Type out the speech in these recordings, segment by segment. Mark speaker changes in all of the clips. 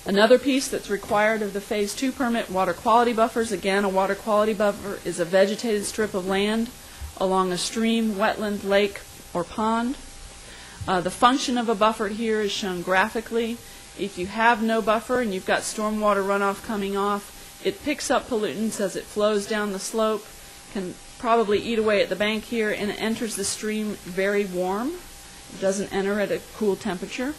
Speaker 1: Another piece that's required of the Phase 2 permit, water quality buffers. Again, a water quality buffer is a vegetated strip of land along a stream, wetland, lake, or pond. The function of a buffer here is shown graphically. If you have no buffer and you've got stormwater runoff coming off, it picks up pollutants as it flows down the slope, can probably eat away at the bank here, and it enters the stream very warm. It doesn't enter at a cool temperature.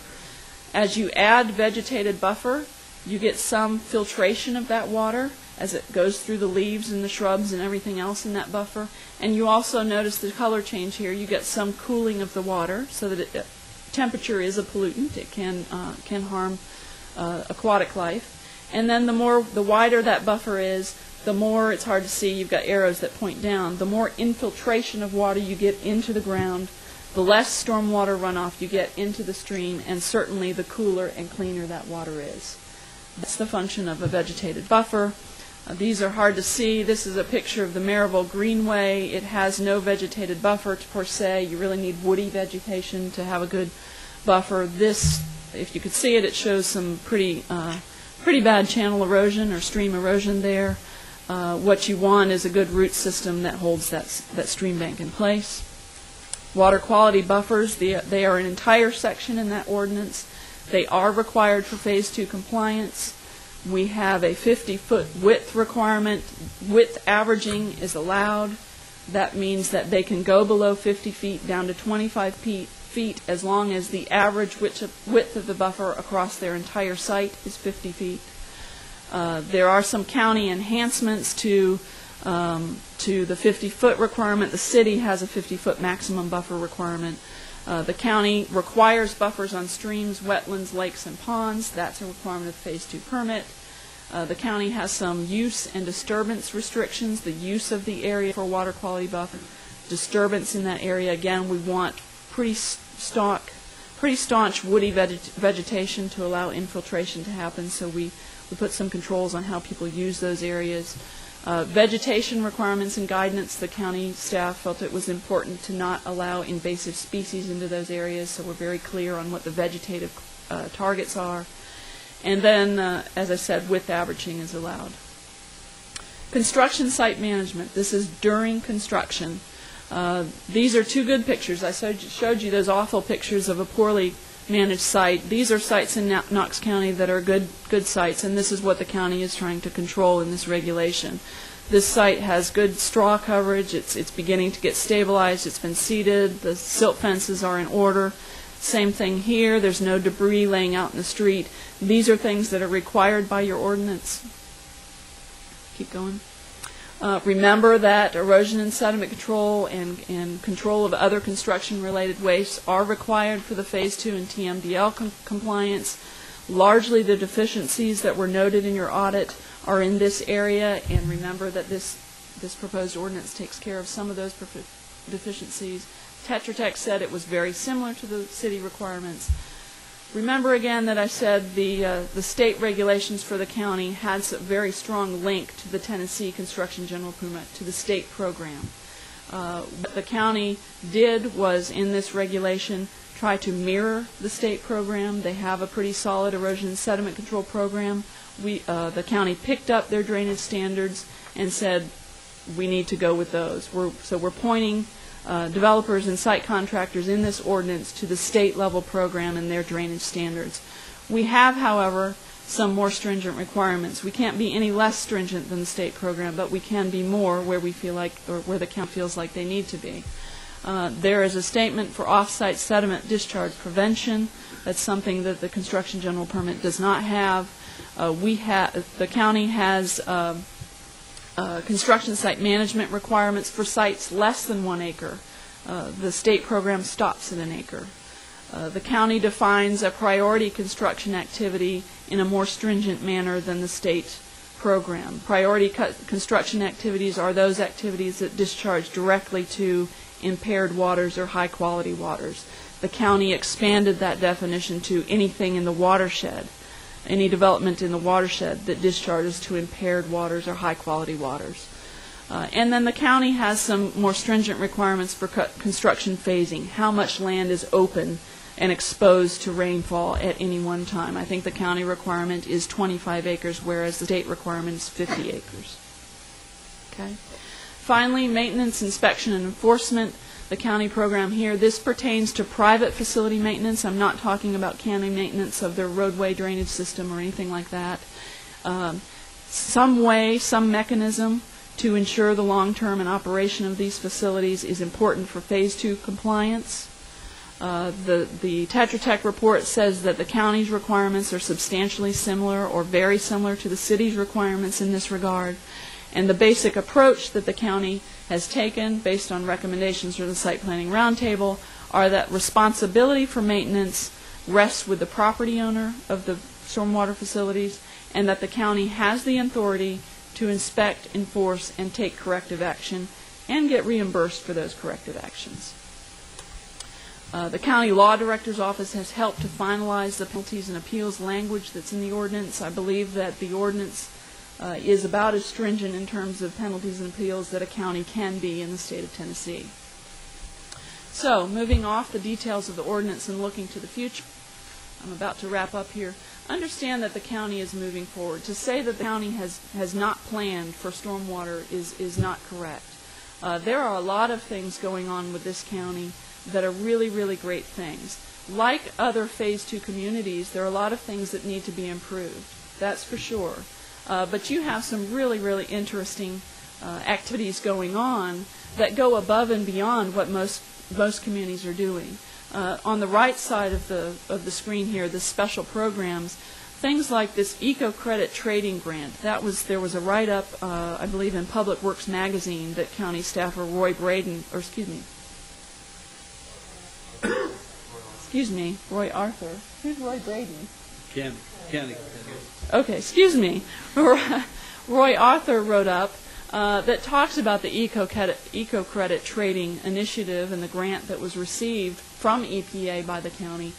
Speaker 1: As you add vegetated buffer, you get some filtration of that water as it goes through the leaves and the shrubs and everything else in that buffer. And you also notice the color change here. You get some cooling of the water so that temperature is a pollutant. It can harm aquatic life. And then the wider that buffer is, the more, it's hard to see, you've got arrows that point down, the more infiltration of water you get into the ground, the less stormwater runoff you get into the stream, and certainly the cooler and cleaner that water is. That's the function of a vegetated buffer. These are hard to see. This is a picture of the Maryville Greenway. It has no vegetated buffer per se. You really need woody vegetation to have a good buffer. This, if you could see it, it shows some pretty bad channel erosion or stream erosion there. What you want is a good root system that holds that stream bank in place. Water quality buffers, they are an entire section in that ordinance. They are required for Phase 2 compliance. We have a 50-foot width requirement. Width averaging is allowed. That means that they can go below 50 feet down to 25 feet as long as the average width of the buffer across their entire site is 50 feet. There are some county enhancements to the 50-foot requirement. The city has a 50-foot maximum buffer requirement. The county requires buffers on streams, wetlands, lakes, and ponds. That's a requirement of the Phase 2 permit. The county has some use and disturbance restrictions, the use of the area for water quality buffer. Disturbance in that area, again, we want pretty staunch woody vegetation to allow infiltration to happen, so we put some controls on how people use those areas. Vegetation requirements and guidance, the county staff felt it was important to not allow invasive species into those areas, so we're very clear on what the vegetative targets are. And then, as I said, width averaging is allowed. Construction site management. This is during construction. These are two good pictures. I showed you those awful pictures of a poorly managed site. These are sites in Knox County that are good sites, and this is what the county is trying to control in this regulation. This site has good straw coverage. It's beginning to get stabilized. It's been seeded. The silt fences are in order. Same thing here. There's no debris laying out in the street. These are things that are required by your ordinance. Keep going. Remember that erosion and sediment control and control of other construction-related wastes are required for the Phase 2 and TMDL compliance. Largely the deficiencies that were noted in your audit are in this area, and remember that this proposed ordinance takes care of some of those deficiencies. Tetra Tech said it was very similar to the city requirements. Remember again that I said the state regulations for the county had a very strong link to the Tennessee Construction General Permit, to the state program. What the county did was, in this regulation, try to mirror the state program. They have a pretty solid erosion and sediment control program. The county picked up their drainage standards and said, we need to go with those. So we're pointing developers and site contractors in this ordinance to the state level program and their drainage standards. We have, however, some more stringent requirements. We can't be any less stringent than the state program, but we can be more where we feel like, or where the county feels like they need to be. There is a statement for off-site sediment discharge prevention. That's something that the Construction General Permit does not have. The county has construction site management requirements for sites less than 1 acre. The state program stops at 1 acre. The county defines a priority construction activity in a more stringent manner than the state program. Priority construction activities are those activities that discharge directly to impaired waters or high quality waters. The county expanded that definition to anything in the watershed, any development in the watershed that discharges to impaired waters or high quality waters. And then the county has some more stringent requirements for construction phasing, how much land is open and exposed to rainfall at any one time. I think the county requirement is 25 acres, whereas the state requirement is 50 acres. Okay. Finally, maintenance, inspection, and enforcement. The county program here, this pertains to private facility maintenance. I'm not talking about county maintenance of their roadway drainage system or anything like that. Some way, some mechanism to ensure the long-term and operation of these facilities is important for Phase 2 compliance. The Tetra Tech report says that the county's requirements are substantially similar or very similar to the city's requirements in this regard. And the basic approach that the county has taken, based on recommendations from the Site Planning Roundtable, are that responsibility for maintenance rests with the property owner of the stormwater facilities, and that the county has the authority to inspect, enforce, and take corrective action, and get reimbursed for those corrective actions. The County Law Director's Office has helped to finalize the penalties and appeals language that's in the ordinance. I believe that the ordinance is about as stringent in terms of penalties and appeals that a county can be in the state of Tennessee. So, moving off the details of the ordinance and looking to the future, I'm about to wrap up here. Understand that the county is moving forward. To say that the county has not planned for stormwater is not correct. There are a lot of things going on with this county that are really, really great things. Like other Phase 2 communities, there are a lot of things that need to be improved. That's for sure. But you have some really, really interesting activities going on that go above and beyond what most communities are doing. On the right side of the screen here, the special programs, things like this eco-credit trading grant. There was a write-up, I believe, in Public Works magazine that county staffer Roy Arthur. Who's Roy Braden?
Speaker 2: County.
Speaker 1: Okay, excuse me. Roy Arthur wrote up that talks about the eco-credit trading initiative and the grant that was received from EPA by the county.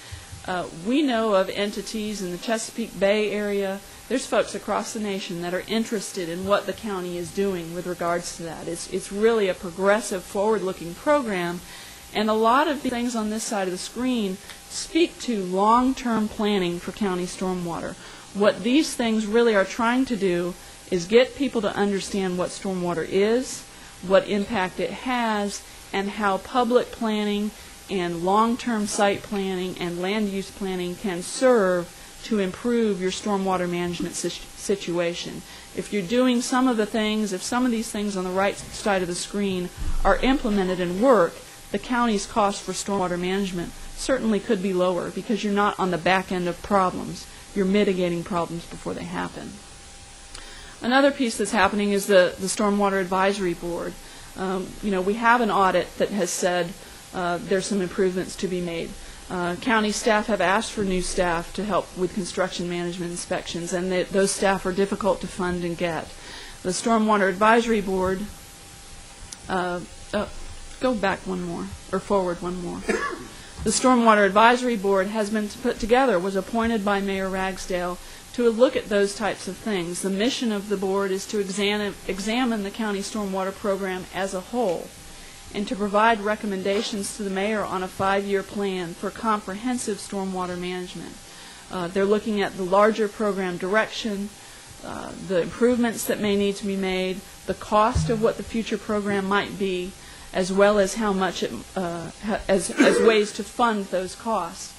Speaker 1: We know of entities in the Chesapeake Bay area. There's folks across the nation that are interested in what the county is doing with regards to that. It's really a progressive, forward-looking program, and a lot of the things on this side of the screen speak to long-term planning for county stormwater. What these things really are trying to do is get people to understand what stormwater is, what impact it has, and how public planning and long-term site planning and land use planning can serve to improve your stormwater management situation. If you're doing some of the things, if some of these things on the right side of the screen are implemented and work, the county's cost for stormwater management certainly could be lower because you're not on the back end of problems. You're mitigating problems before they happen. Another piece that's happening is the Stormwater Advisory Board. We have an audit that has said there's some improvements to be made. County staff have asked for new staff to help with construction management inspections, and those staff are difficult to fund and get. The Stormwater Advisory Board, go back one more, or forward one more. The Stormwater Advisory Board has been put together, was appointed by Mayor Ragsdale to look at those types of things. The mission of the board is to examine the county stormwater program as a whole and to provide recommendations to the mayor on a 5-year plan for comprehensive stormwater management. They're looking at the larger program direction, the improvements that may need to be made, the cost of what the future program might be, as well as how much as ways to fund those costs.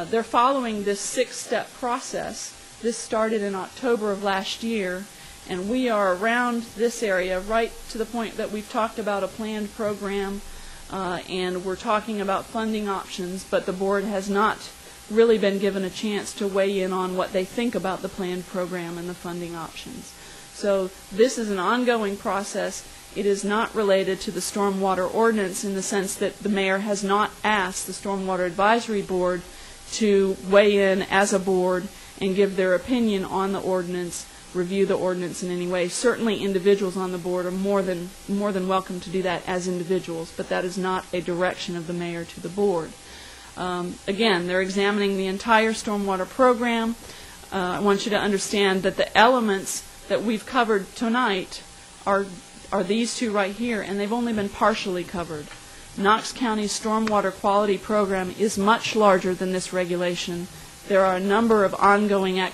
Speaker 1: They're following this 6-step process. This started in October of last year, and we are around this area right to the point that we've talked about a planned program, and we're talking about funding options, but the board has not really been given a chance to weigh in on what they think about the planned program and the funding options. So this is an ongoing process. It is not related to the stormwater ordinance in the sense that the mayor has not asked the Stormwater Advisory Board to weigh in as a board and give their opinion on the ordinance, review the ordinance in any way. Certainly individuals on the board are more than welcome to do that as individuals, but that is not a direction of the mayor to the board. Again, they're examining the entire stormwater program. I want you to understand that the elements that we've covered tonight are these two right here, and they've only been partially covered. Knox County's stormwater quality program is much larger than this regulation. There are a number of ongoing activities